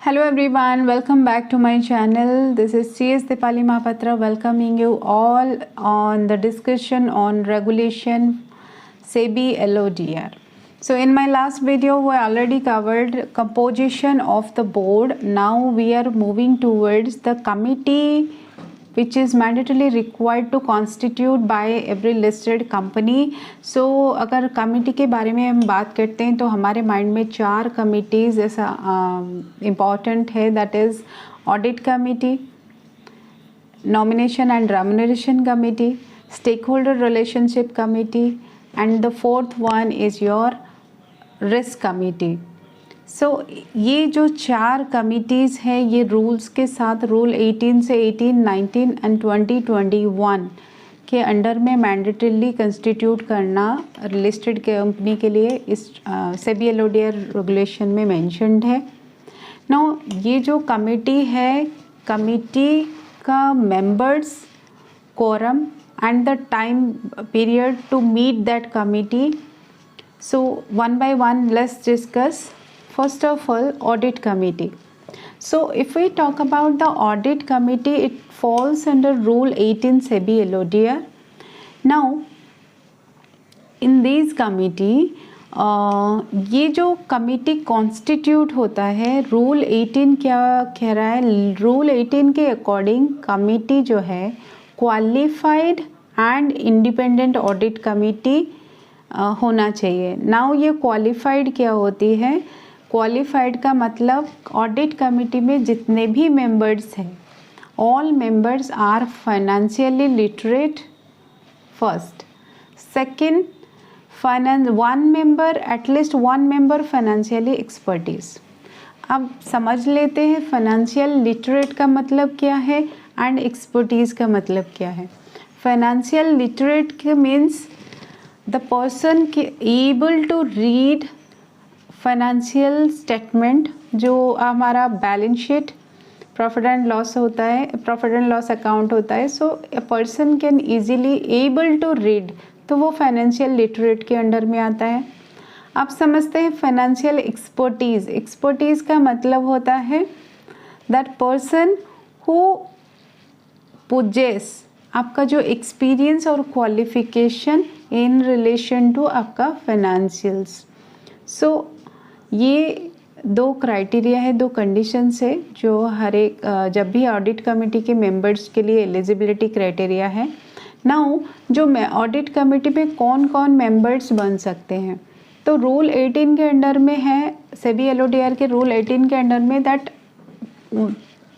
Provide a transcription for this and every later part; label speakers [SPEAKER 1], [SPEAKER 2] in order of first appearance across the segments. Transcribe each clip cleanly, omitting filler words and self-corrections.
[SPEAKER 1] Hello everyone, welcome back to my channel. This is CS Dipali Mahapatra welcoming you all on the discussion on regulation SEBI LODR. So in my last video we already covered composition of the board. Now we are moving towards the committee which is mandatorily required to constitute by every listed company. So अगर committee के बारे में हम बात करते हैं तो हमारे माइंड में 4 कमिटीज़ ऐसा इम्पॉर्टेंट है, that is audit committee, nomination and remuneration committee, stakeholder relationship committee and the fourth one is your risk committee. So ये जो 4 कमिटीज़ हैं ये रूल्स के साथ रूल 18 से 18, 19 एंड 2021 के अंडर में मैंडेटरीली कंस्टिट्यूट करना लिस्टेड कंपनी के लिए इस सेबी एलओडीआर रेगुलेशन में मेंशन्ड है. नाउ ये जो कमिटी है, कमिटी का members, quorum and the time period to meet that committee. So one by one let's discuss. First of all, audit committee. So if we talk about the audit committee, it falls under rule 18 SEBI LODR. Now in these committee ये जो committee constitute होता है, rule 18 क्या कह रहा है? Rule 18 के according committee जो है qualified and independent audit committee होना चाहिए. नाउ ये क्वालिफाइड क्या होती है? क्वालिफाइड का मतलब ऑडिट कमिटी में जितने भी मेंबर्स हैं, all members are financially literate first. Second, at least one member financially expertise. अब समझ लेते हैं फाइनेंशियल लिटरेट का मतलब क्या है एंड एक्सपर्टीज का मतलब क्या है. फाइनेंशियल लिटरेट के means the person able to read financial statement, जो हमारा balance sheet, profit and loss होता है, प्रॉफिट एंड लॉस अकाउंट होता है. So a person can easily able to read, तो वो फाइनेंशियल लिटरेट के अंडर में आता है. आप समझते हैं फाइनेंशियल एक्सपर्टीज़. एक्सपर्टीज़ का मतलब होता है दैट पर्सन हु पोजेस, आपका जो एक्सपीरियंस और क्वालिफिकेशन इन रिलेशन टू आपका फाइनेंशियल्स. सो ये 2 क्राइटेरिया है, 2 कंडीशंस है जो हर एक जब भी ऑडिट कमेटी के मेंबर्स के लिए एलिजिबिलिटी क्राइटेरिया है. नाउ जो ऑडिट कमेटी में कौन कौन मेंबर्स बन सकते हैं, तो रूल 18 के अंडर में है, सेबी एलओडीआर के रूल 18 के अंडर में दैट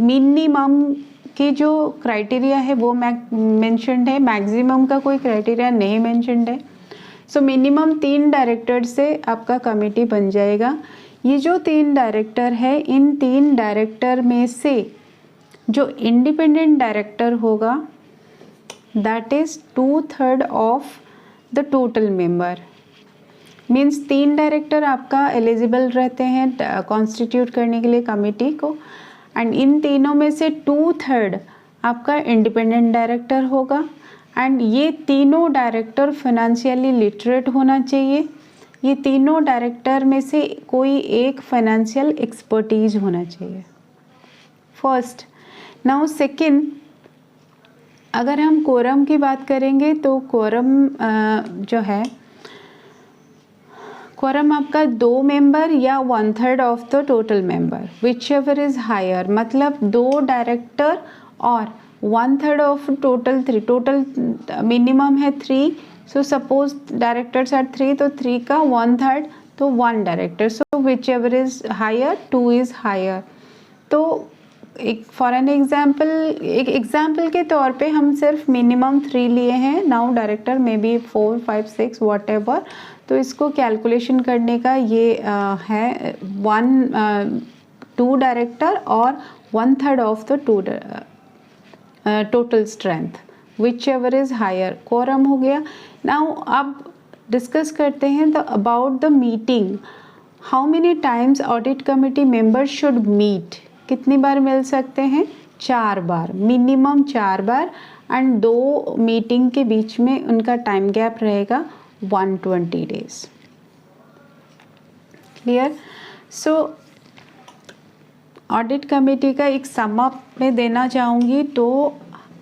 [SPEAKER 1] मिनिमम की जो क्राइटेरिया है वो मेंशन्ड है, मैक्सिमम का कोई क्राइटेरिया नहीं मेंशन्ड है. सो मिनिमम 3 डायरेक्टर से आपका कमेटी बन जाएगा. ये जो 3 डायरेक्टर है, इन 3 डायरेक्टर में से जो इंडिपेंडेंट डायरेक्टर होगा that is 2/3 of the total member. Means 3 director आपका एलिजिबल रहते हैं कॉन्स्टिट्यूट करने के लिए कमेटी को, एंड इन तीनों में से 2/3 आपका इंडिपेंडेंट डायरेक्टर होगा. एंड ये तीनों डायरेक्टर फाइनेंशियली लिटरेट होना चाहिए. ये तीनों डायरेक्टर में से कोई एक फाइनेंशियल एक्सपर्टीज होना चाहिए, फर्स्ट. नाउ सेकंड, अगर हम कोरम की बात करेंगे तो कोरम जो है, कोरम आपका 2 मेंबर या 1/3 of the total member, whichever is higher. मतलब 2 डायरेक्टर और 1/3 ऑफ टोटल 3. टोटल मिनिमम है 3. सो सपोज डायरेक्टर्स आर 3, तो 3 का 1/3, तो 1 director. So whichever is higher, 2 is higher. तो एक फॉर एन एग्जाम्पल, एक एग्जाम्पल के तौर पे हम सिर्फ मिनिमम 3 लिए हैं. Now director may be 4, 5, 6 whatever. तो इसको कैलकुलेशन करने का ये है 2 डायरेक्टर और 1/3 of the total strength, whichever is higher. Quorum हो गया. नाउ अब डिस्कस करते हैं about the meeting. How many times audit committee members should meet. कितनी बार मिल सकते हैं? 4 बार, मिनिमम 4 बार. एंड 2 मीटिंग के बीच में उनका टाइम गैप रहेगा 120 days. Clear? So audit committee का एक सम अप में देना चाहूँगी तो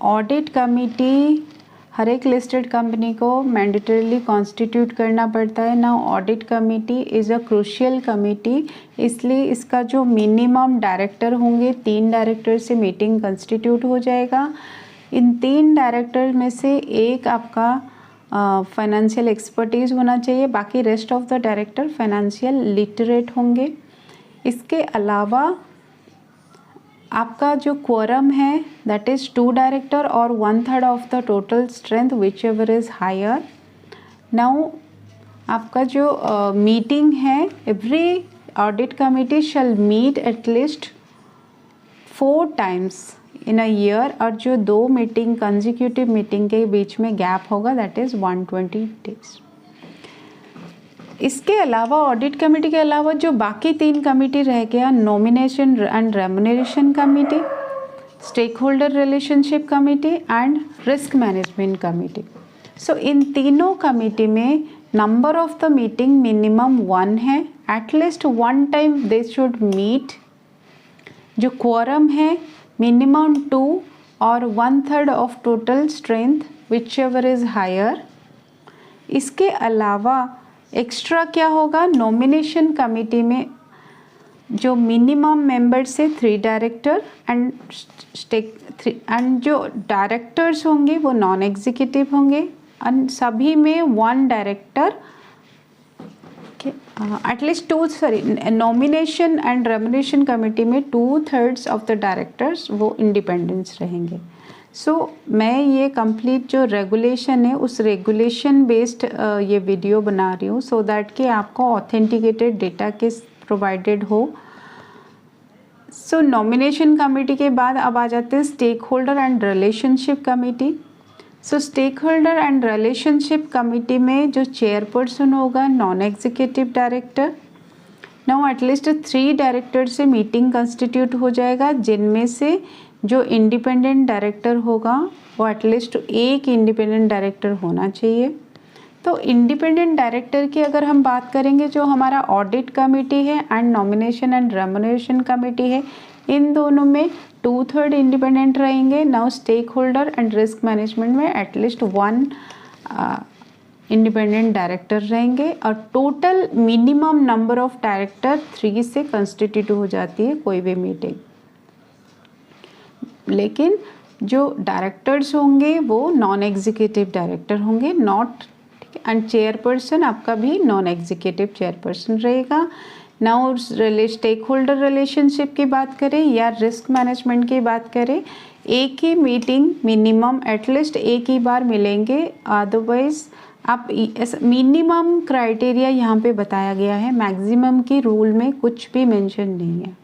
[SPEAKER 1] ऑडिट कमेटी हर एक लिस्टेड कंपनी को मैंडेटरीली कॉन्स्टिट्यूट करना पड़ता है ना। Audit committee is a crucial committee, इसलिए इसका जो मिनिमम डायरेक्टर होंगे 3 डायरेक्टर से मीटिंग कंस्टिट्यूट हो जाएगा। इन 3 डायरेक्टर में से एक आपका फाइनेंशियल एक्सपर्टीज़ होना चाहिए, बाकी rest of the director financial literate होंगे। इसके अलावा आपका जो क्वोरम है दैट इज़ 2 डायरेक्टर और 1/3 of the total strength whichever is higher. Now आपका जो मीटिंग है, every audit committee shall meet at least 4 times in a year, और जो 2 मीटिंग कंजिक्यूटिव मीटिंग के बीच में गैप होगा दैट इज़ 120 डेज। इसके अलावा ऑडिट कमेटी के अलावा जो बाकी 3 कमेटी रह गया, nomination and remuneration committee, stakeholder relationship committee and risk management committee. So इन तीनों कमेटी में number of the meeting minimum 1 है, at least 1 time they should meet. जो क्वोरम है मिनिमम 2 और 1/3 of total strength whichever is higher. इसके अलावा extra क्या होगा, नॉमिनेशन कमेटी में जो मिनिमम मेंबर्स से 3 डायरेक्टर एंड जो डायरेक्टर्स होंगे वो नॉन एग्जीक्यूटिव होंगे, एंड सभी में 1 director at least 2 nomination and remuneration committee में 2/3 ऑफ द डायरेक्टर्स वो इंडिपेंडेंस रहेंगे। मैं ये कंप्लीट जो रेगुलेशन है उस रेगुलेशन बेस्ड ये वीडियो बना रही हूँ सो दैट कि आपको ऑथेंटिकेटेड डेटा के प्रोवाइडेड हो। नॉमिनेशन कमेटी के बाद अब आ जाते हैं stakeholder and relationship committee. Stakeholder and relationship committee में जो चेयरपर्सन होगा non executive director. Now at least 3 director से मीटिंग कंस्टिट्यूट हो जाएगा, जिनमें से जो इंडिपेंडेंट डायरेक्टर होगा वो एटलीस्ट 1 इंडिपेंडेंट डायरेक्टर होना चाहिए। तो इंडिपेंडेंट डायरेक्टर की अगर हम बात करेंगे, जो हमारा ऑडिट कमेटी है and nomination and remuneration committee है, इन दोनों में 2/3 इंडिपेंडेंट रहेंगे। Now stakeholder and risk management में एटलीस्ट 1 इंडिपेंडेंट डायरेक्टर रहेंगे, और total minimum number of director 3 से कंस्टिट्यूट हो जाती है कोई भी मीटिंग। लेकिन जो डायरेक्टर्स होंगे वो नॉन एग्जीक्यूटिव डायरेक्टर होंगे, नॉट, एंड चेयरपर्सन आपका भी नॉन एग्जीक्यूटिव चेयरपर्सन रहेगा। नाउ स्टेक होल्डर रिलेशनशिप की बात करें या रिस्क मैनेजमेंट की बात करें, एक ही मीटिंग मिनिमम एटलीस्ट एक ही बार मिलेंगे, अदरवाइज आप मिनिमम क्राइटेरिया यहाँ पे बताया गया है, मैक्सिमम की रूल में कुछ भी मेंशन नहीं है।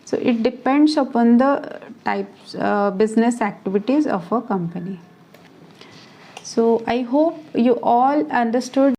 [SPEAKER 1] So it depends upon the types business activities of a company. So I hope you all understood